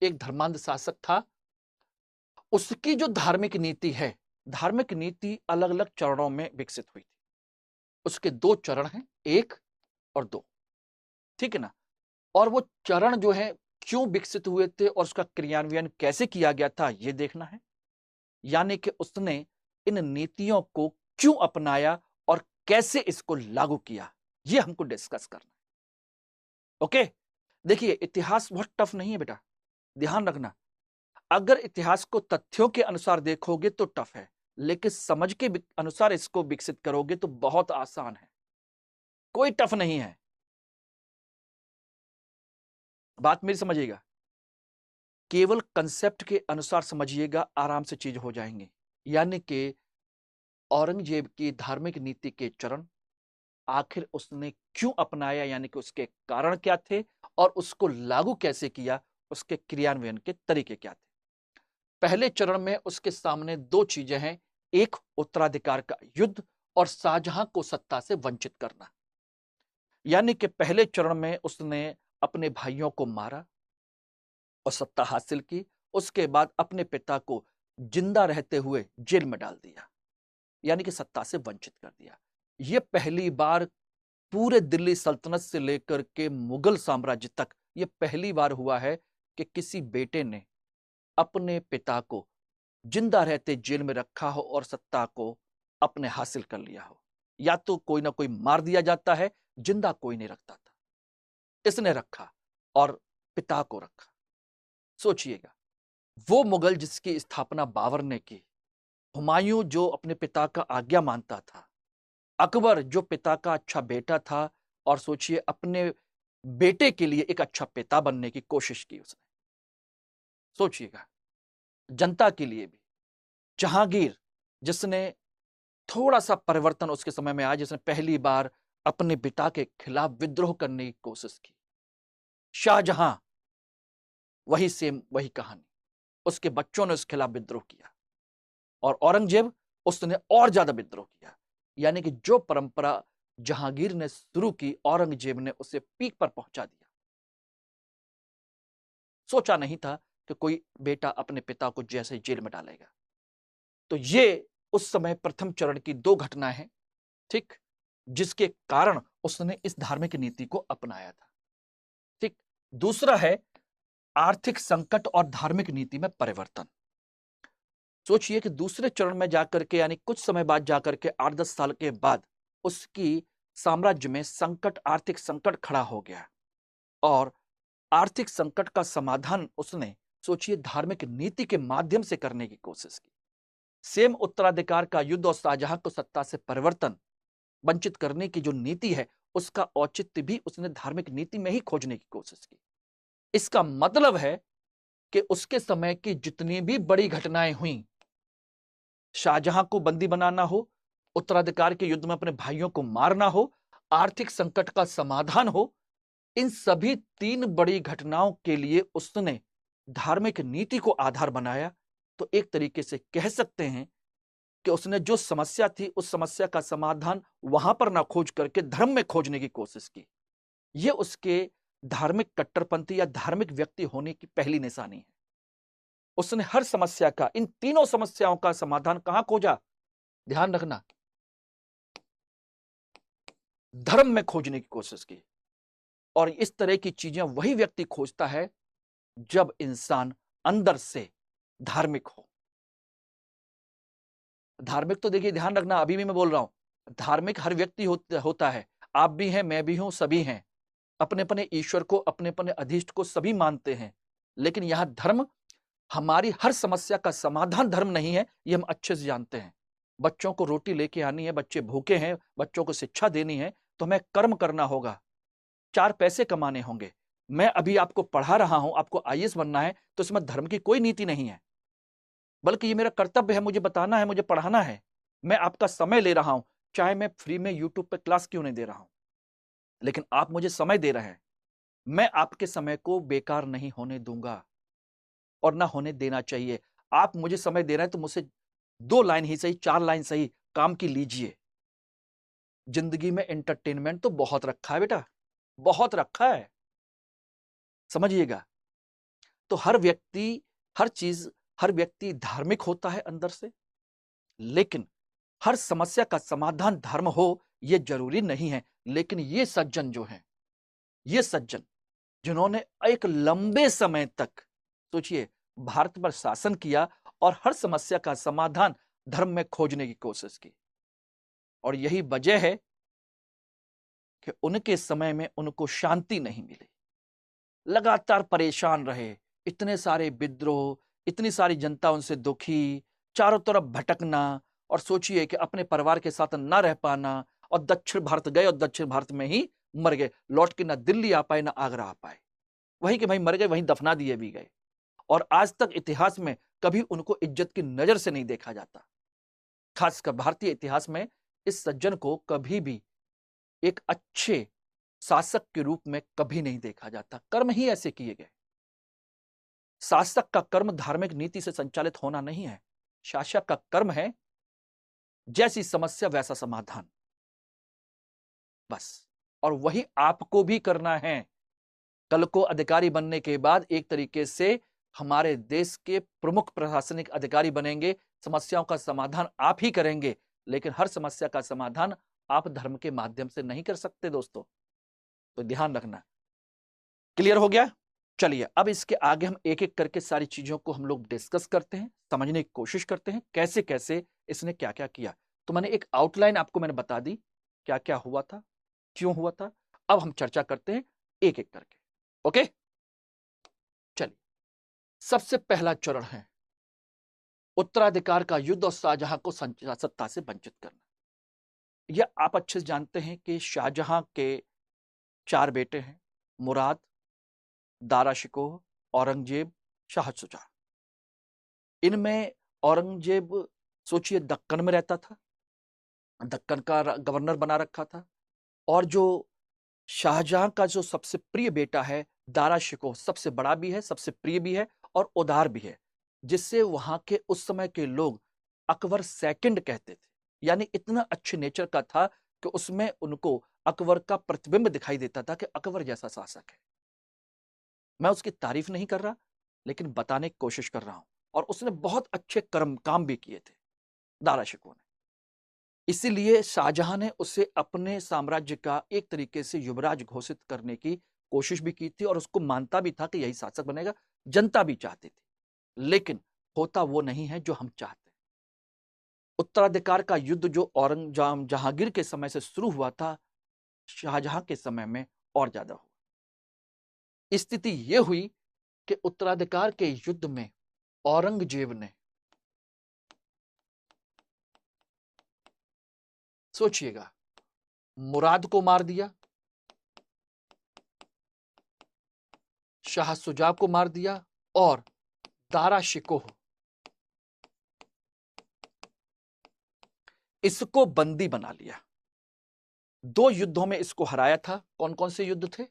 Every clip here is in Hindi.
एक धर्मांध शासक था। उसकी जो धार्मिक नीति है, धार्मिक नीति अलग-अलग चरणों में विकसित हुई थी। उसके 2 चरण हैं, 1 और 2, ठीक है ना? और वो चरण जो है क्यों विकसित हुए थे और उसका क्रियान्वयन कैसे किया गया था, ये देखना है। यानी कि उसने इन नीतियों को क्यों अपनाया और कैसे इसको लागू किया, ये हमको डिस्कस करना है। ओके? देखिए, इतिहास बहुत टफ नहीं है बेटा, ध्यान रखना। अगर इतिहास को तथ्यों के अनुसार देखोगे तो टफ है, लेकिन समझ के अनुसार इसको विकसित करोगे तो बहुत आसान है। कोई टफ नहीं है। बात मेरी समझिएगा। केवल कंसेप्ट के अनुसार समझिएगा, आराम से चीज हो जाएंगी। यानी कि औरंगजेब की धार्मिक नीति के चरण, आखिर उसने क्यों अपनाया, यानी कि उसके कारण क्या थे और उसको लागू कैसे किया, उसके क्रियान्वयन के तरीके क्या थे। पहले चरण में उसके सामने 2 चीजें हैं, एक उत्तराधिकार का युद्ध और शाहजहां को सत्ता से वंचित करना। यानी कि पहले चरण में उसने अपने भाइयों को मारा और सत्ता हासिल की। उसके बाद अपने पिता को जिंदा रहते हुए जेल में डाल दिया, यानी कि सत्ता से वंचित कर दिया। यह पहली बार पूरे दिल्ली सल्तनत से लेकर के मुगल साम्राज्य तक यह पहली बार हुआ है कि किसी बेटे ने अपने पिता को जिंदा रहते जेल में रखा हो और सत्ता को अपने हासिल कर लिया हो। या तो कोई ना कोई मार दिया जाता है, जिंदा कोई नहीं रखता था। इसने रखा और पिता को रखा। सोचिएगा, वो मुगल जिसकी स्थापना बाबर ने की, हुमायूं जो अपने पिता का आज्ञा मानता था, अकबर जो पिता का अच्छा बेटा था, और सोचिए अपने बेटे के लिए एक अच्छा पिता बनने की कोशिश की उसने। सोचिएगा, जनता के लिए भी। जहांगीर, जिसने थोड़ा सा परिवर्तन उसके समय में आया, जिसने पहली बार अपने पिता के खिलाफ विद्रोह करने की कोशिश की। शाहजहां, वही सेम वही कहानी, उसके बच्चों ने उसके खिलाफ विद्रोह किया। और औरंगजेब, उसने और ज्यादा विद्रोह किया। यानी कि जो परंपरा जहांगीर ने शुरू की, औरंगजेब ने उसे पीक पर पहुंचा दिया। सोचा नहीं था कि कोई बेटा अपने पिता को जैसे जेल में डालेगा। तो ये उस समय प्रथम चरण की 2 घटनाएं हैं, ठीक, जिसके कारण उसने इस धार्मिक नीति को अपनाया था। ठीक। दूसरा है आर्थिक संकट और धार्मिक नीति में परिवर्तन। सोचिए कि दूसरे चरण में जाकर के, यानी कुछ समय बाद जाकर के, 8-10 साल के बाद उसकी साम्राज्य में संकट, आर्थिक संकट खड़ा हो गया। और आर्थिक संकट का समाधान उसने, सोचिए, धार्मिक नीति के माध्यम से करने की कोशिश की। सेम उत्तराधिकार का युद्ध और शाहजहां को सत्ता से परिवर्तन, वंचित करने की जो नीति है, उसका औचित्य भी उसने धार्मिक नीति में ही खोजने की कोशिश की। इसका मतलब है कि उसके समय की जितनी भी बड़ी घटनाएं हुई, शाहजहां को बंदी बनाना हो, उत्तराधिकार के युद्ध में अपने भाइयों को मारना हो, आर्थिक संकट का समाधान हो, इन सभी 3 बड़ी घटनाओं के लिए उसने धार्मिक नीति को आधार बनाया। तो एक तरीके से कह सकते हैं कि उसने जो समस्या थी, उस समस्या का समाधान वहां पर ना खोज करके धर्म में खोजने की कोशिश की। यह उसके धार्मिक कट्टरपंथी या धार्मिक व्यक्ति होने की पहली निशानी है। उसने हर समस्या का, इन तीनों समस्याओं का समाधान कहां खोजा? ध्यान रखना, धर्म में खोजने की कोशिश की। और इस तरह की चीजें वही व्यक्ति खोजता है जब इंसान अंदर से धार्मिक हो। धार्मिक तो देखिए, ध्यान रखना, अभी भी मैं बोल रहा हूं, धार्मिक हर व्यक्ति होता है। आप भी हैं, मैं भी हूं, सभी हैं। अपने अपने ईश्वर को, अपने अपने अधिष्ट को सभी मानते हैं। लेकिन यहां धर्म, हमारी हर समस्या का समाधान धर्म नहीं है, ये हम अच्छे से जानते हैं। बच्चों को रोटी लेके आनी है, बच्चे भूखे हैं, बच्चों को शिक्षा देनी है, तो हमें कर्म करना होगा, 4 पैसे कमाने होंगे। मैं अभी आपको पढ़ा रहा हूं, आपको आईएएस बनना है, तो इसमें धर्म की कोई नीति नहीं है, बल्कि ये मेरा कर्तव्य है, मुझे बताना है, मुझे पढ़ाना है। मैं आपका समय ले रहा हूं, चाहे मैं फ्री में यूट्यूब पे क्लास क्यों नहीं दे रहा हूं, लेकिन आप मुझे समय दे रहे हैं। मैं आपके समय को बेकार नहीं होने दूंगा और ना होने देना चाहिए। आप मुझे समय दे रहे हैं तो मुझसे 2 लाइन ही सही, 4 लाइन सही काम की लीजिए। जिंदगी में एंटरटेनमेंट तो बहुत रखा है बेटा, बहुत रखा है, समझिएगा। तो हर व्यक्ति धार्मिक होता है अंदर से, लेकिन हर समस्या का समाधान धर्म हो यह जरूरी नहीं है। लेकिन ये सज्जन जो हैं, ये सज्जन जिन्होंने एक लंबे समय तक सोचिए भारत पर शासन किया और हर समस्या का समाधान धर्म में खोजने की कोशिश की, और यही वजह है कि उनके समय में उनको शांति नहीं मिली, लगातार परेशान रहे, इतने सारे विद्रोह, इतनी सारी जनता उनसे दुखी, चारों तरफ भटकना, और सोचिए कि अपने परिवार के साथ ना रह पाना, और दक्षिण भारत गए और दक्षिण भारत में ही मर गए, लौट के ना दिल्ली आ पाए ना आगरा आ पाए, वहीं के वहीं मर गए, वहीं दफना दिए भी गए। और आज तक इतिहास में कभी उनको इज्जत की नजर से नहीं देखा जाता। खासकर भारतीय इतिहास में इस सज्जन को कभी भी एक अच्छे शासक के रूप में कभी नहीं देखा जाता। कर्म ही ऐसे किए गए। शासक का कर्म धार्मिक नीति से संचालित होना नहीं है, शासक का कर्म है जैसी समस्या वैसा समाधान, बस। और वही आपको भी करना है। कल को अधिकारी बनने के बाद एक तरीके से हमारे देश के प्रमुख प्रशासनिक अधिकारी बनेंगे, समस्याओं का समाधान आप ही करेंगे, लेकिन हर समस्या का समाधान आप धर्म के माध्यम से नहीं कर सकते दोस्तों, तो ध्यान रखना। क्लियर हो गया? चलिए अब इसके आगे हम एक एक करके सारी चीजों को हम लोग डिस्कस करते हैं, समझने की कोशिश करते हैं कैसे कैसे इसने क्या क्या किया। तो मैंने एक आउटलाइन आपको मैंने बता दी, क्या क्या हुआ था, क्यों हुआ था। अब हम चर्चा करते हैं एक एक करके। ओके, चलिए सबसे पहला चरण है उत्तराधिकार का युद्ध और शाहजहां को सत्ता से वंचित करना। यह आप अच्छे से जानते हैं कि शाहजहां के 4 बेटे हैं, मुराद, दारा शिकोह, औरंगजेब, शाह शुजा। इनमें औरंगजेब सोचिए दक्कन में रहता था, दक्कन का गवर्नर बना रखा था, और जो शाहजहां का जो सबसे प्रिय बेटा है दारा शिकोह, सबसे बड़ा भी है, सबसे प्रिय भी है और उदार भी है, जिससे वहां के उस समय के लोग अकबर सेकंड कहते थे। यानी इतना अच्छे नेचर का था कि उसमें उनको अकबर का प्रतिबिंब दिखाई देता था कि अकबर जैसा शासक है। मैं उसकी तारीफ नहीं कर रहा, लेकिन बताने की कोशिश कर रहा हूं। और उसने बहुत अच्छे काम भी किए थे दारा शिकोह ने, इसीलिए शाहजहां ने उसे अपने साम्राज्य का एक तरीके से युवराज घोषित करने की कोशिश भी की थी, और उसको मानता भी था कि यही शासक बनेगा, जनता भी चाहती थी, लेकिन होता वो नहीं है जो हम चाहते हैं। उत्तराधिकार का युद्ध जो औरंगजेब जहांगीर के समय से शुरू हुआ था, शाहजहां के समय में और ज्यादा हुआ। स्थिति यह हुई कि उत्तराधिकार के युद्ध में औरंगजेब ने, सोचिएगा, मुराद को मार दिया, शाह शुजा को मार दिया, और दारा शिकोह इसको बंदी बना लिया। 2 युद्धों में इसको हराया था। कौन कौन से युद्ध थे?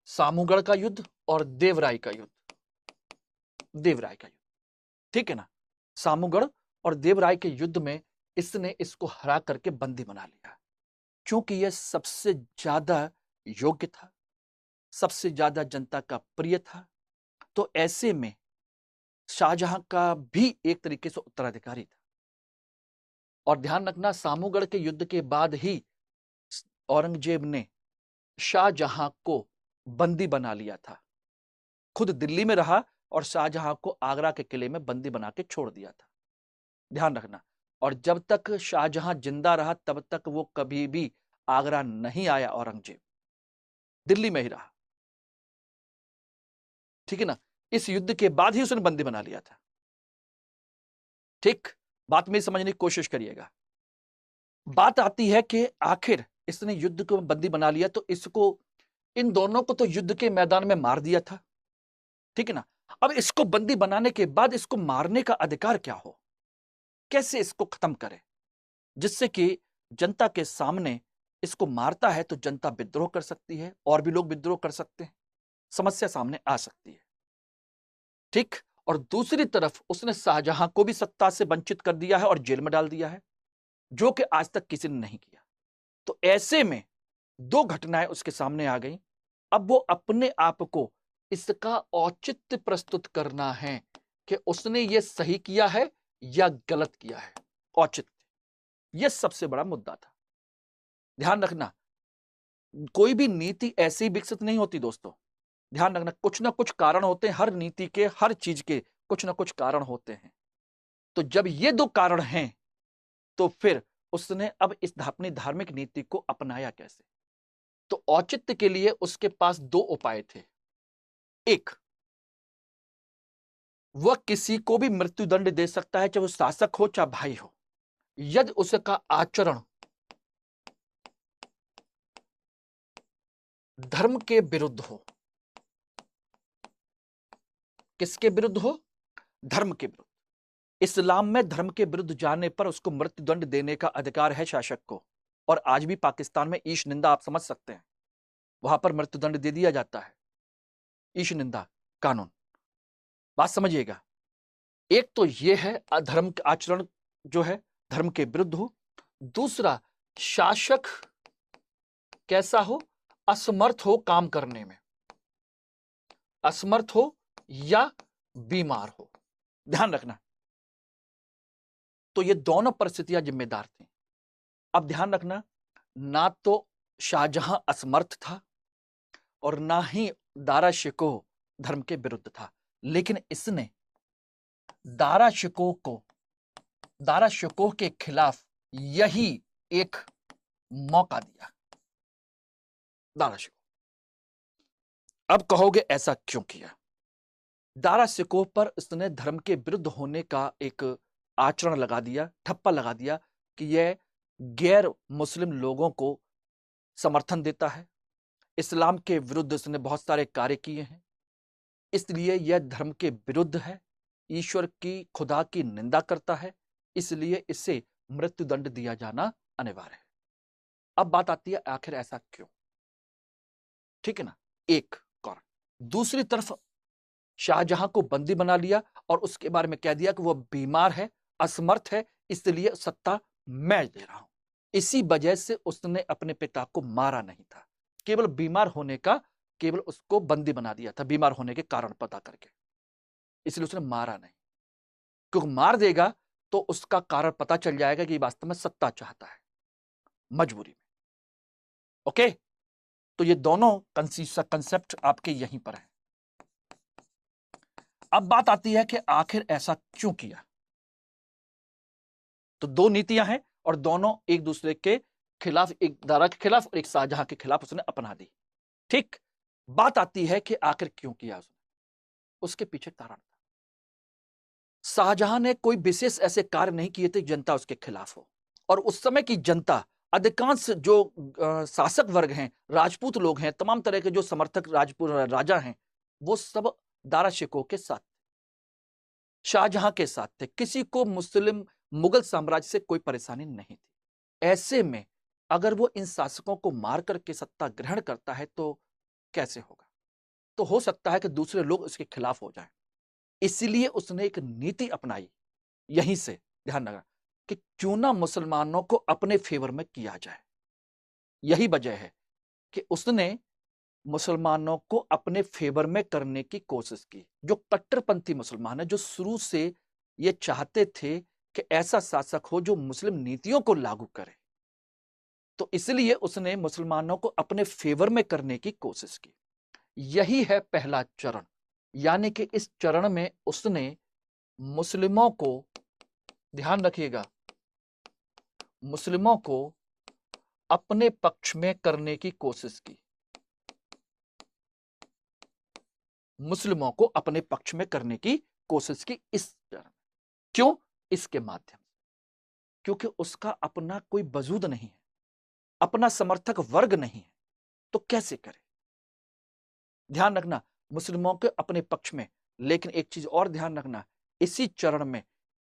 सामूगढ़ का युद्ध और देवराय का युद्ध। देवराय का युद्ध, ठीक है ना। सामूगढ़ और देवराय के युद्ध में इसने इसको हरा करके बंदी बना लिया, क्योंकि यह सबसे ज्यादा योग्य था, सबसे ज्यादा जनता का प्रिय था। तो ऐसे में शाहजहां का भी एक तरीके से उत्तराधिकारी था। और ध्यान रखना, सामूगढ़ के युद्ध के बाद ही औरंगजेब ने शाहजहां को बंदी बना लिया था, खुद दिल्ली में रहा और शाहजहां को आगरा के किले में बंदी बना के छोड़ दिया था। ध्यान रखना। और जब तक शाहजहां जिंदा रहा तब तक वो कभी भी आगरा नहीं आया, औरंगजेब दिल्ली में ही रहा, ठीक है ना। इस युद्ध के बाद ही उसने बंदी बना लिया था। ठीक, बात में समझने की कोशिश करिएगा। बात आती है कि आखिर इसने युद्ध को बंदी बना लिया, तो इसको, इन दोनों को तो युद्ध के मैदान में मार दिया था, ठीक है ना। अब इसको बंदी बनाने के बाद इसको मारने का अधिकार क्या हो, कैसे इसको खत्म करे, जिससे कि जनता के सामने इसको मारता है तो जनता विद्रोह कर सकती है, और भी लोग विद्रोह कर सकते हैं, समस्या सामने आ सकती है, ठीक। और दूसरी तरफ उसने शाहजहां को भी सत्ता से वंचित कर दिया है और जेल में डाल दिया है, जो कि आज तक किसी ने नहीं किया। तो ऐसे में दो घटनाएं उसके सामने आ गई। अब वो अपने आप को इसका औचित्य प्रस्तुत करना है कि उसने ये सही किया है या गलत किया है। औचित्य, यह सबसे बड़ा मुद्दा था। ध्यान रखना, कोई भी नीति ऐसी विकसित नहीं होती दोस्तों। ध्यान रखना, कुछ ना कुछ कारण होते हैं, हर नीति के, हर चीज के कुछ ना कुछ कारण होते हैं। तो जब ये दो कारण हैं, तो फिर उसने अब इस अपनी धार्मिक नीति को अपनाया कैसे? तो औचित्य के लिए उसके पास दो उपाय थे। एक, वह किसी को भी मृत्युदंड दे सकता है, चाहे वो शासक हो चाहे भाई हो, यदि उसका आचरण धर्म के विरुद्ध हो। किसके विरुद्ध हो? धर्म के विरुद्ध। इस्लाम में धर्म के विरुद्ध जाने पर उसको मृत्युदंड देने का अधिकार है शासक को। और आज भी पाकिस्तान में ईश निंदा आप समझ सकते हैं, वहां पर मृत्युदंड दे दिया जाता है। ईश निंदा कानून, बात समझिएगा। एक तो यह है अधर्म का आचरण जो है धर्म के विरुद्ध हो। दूसरा, शासक कैसा हो? असमर्थ हो काम करने में, असमर्थ हो या बीमार हो। ध्यान रखना, तो ये दोनों परिस्थितियां जिम्मेदार थी। अब ध्यान रखना, ना तो शाहजहां असमर्थ था और ना ही दारा शिकोह धर्म के विरुद्ध था, लेकिन इसने दारा शिकोह के खिलाफ यही एक मौका दिया। दारा शिकोह, अब कहोगे ऐसा क्यों किया? दारा शिकोह पर इसने धर्म के विरुद्ध होने का एक आचरण लगा दिया, ठप्पा लगा दिया कि यह गैर मुस्लिम लोगों को समर्थन देता है, इस्लाम के विरुद्ध इसने बहुत सारे कार्य किए हैं, इसलिए यह धर्म के विरुद्ध है, ईश्वर की, खुदा की निंदा करता है, इसलिए इसे मृत्युदंड दिया जाना अनिवार्य है। अब बात आती है आखिर ऐसा क्यों? ठीक है ना, एक कारण। दूसरी तरफ शाहजहां को बंदी बना लिया और उसके बारे में कह दिया कि वह बीमार है, असमर्थ है, इसलिए सत्ता मैं दे रहा हूं। इसी वजह से उसने अपने पिता को मारा नहीं था, केवल बीमार होने का, केवल उसको बंदी बना दिया था बीमार होने के कारण पता करके, इसलिए उसने मारा नहीं। क्योंकि मार देगा तो उसका कारण पता चल जाएगा कि वास्तव में सत्ता चाहता है मजबूरी में। ओके, तो ये दोनों कंसेप्ट आपके यहीं पर हैं। अब बात आती है कि आखिर ऐसा क्यों किया? तो दो नीतियां हैं और दोनों एक दूसरे के खिलाफ, एक दारा के खिलाफ और एक शाहजहां के खिलाफ उसने अपना दी। ठीक, बात आती है कि आखिर क्यों किया उसने? उसके पीछे कारण था। शाहजहां ने कोई विशेष ऐसे कार्य नहीं किए थे जनता उसके खिलाफ हो, और उस समय की जनता, अधिकांश जो शासक वर्ग हैं, राजपूत लोग हैं, तमाम तरह के जो समर्थक राजपूत राजा हैं, वो सब दारा शिकोह के साथ, शाहजहां के साथ थे। किसी को मुस्लिम मुगल साम्राज्य से कोई परेशानी नहीं थी। ऐसे में अगर वो इन शासकों को मार करके सत्ता ग्रहण करता है तो कैसे होगा? तो हो सकता है कि दूसरे लोग उसके खिलाफ हो जाएं। इसलिए उसने एक नीति अपनाई, यहीं से ध्यान रखना, कि क्यों ना मुसलमानों को अपने फेवर में किया जाए। यही वजह है कि उसने मुसलमानों को अपने फेवर में करने की कोशिश की। जो कट्टरपंथी मुसलमान है, जो शुरू से ये चाहते थे कि ऐसा शासक हो जो मुस्लिम नीतियों को लागू करे, तो इसलिए उसने मुसलमानों को अपने फेवर में करने की कोशिश की। यही है पहला चरण, यानी कि इस चरण में उसने मुस्लिमों को, ध्यान रखिएगा, मुस्लिमों को अपने पक्ष में करने की कोशिश की। मुस्लिमों को अपने पक्ष में करने की कोशिश की इस चरण में। क्यों? इसके माध्यम से, क्योंकि उसका अपना कोई वजूद नहीं है, अपना समर्थक वर्ग नहीं है, तो कैसे करे? ध्यान रखना, मुस्लिमों के अपने पक्ष में। लेकिन एक चीज और ध्यान रखना, इसी चरण में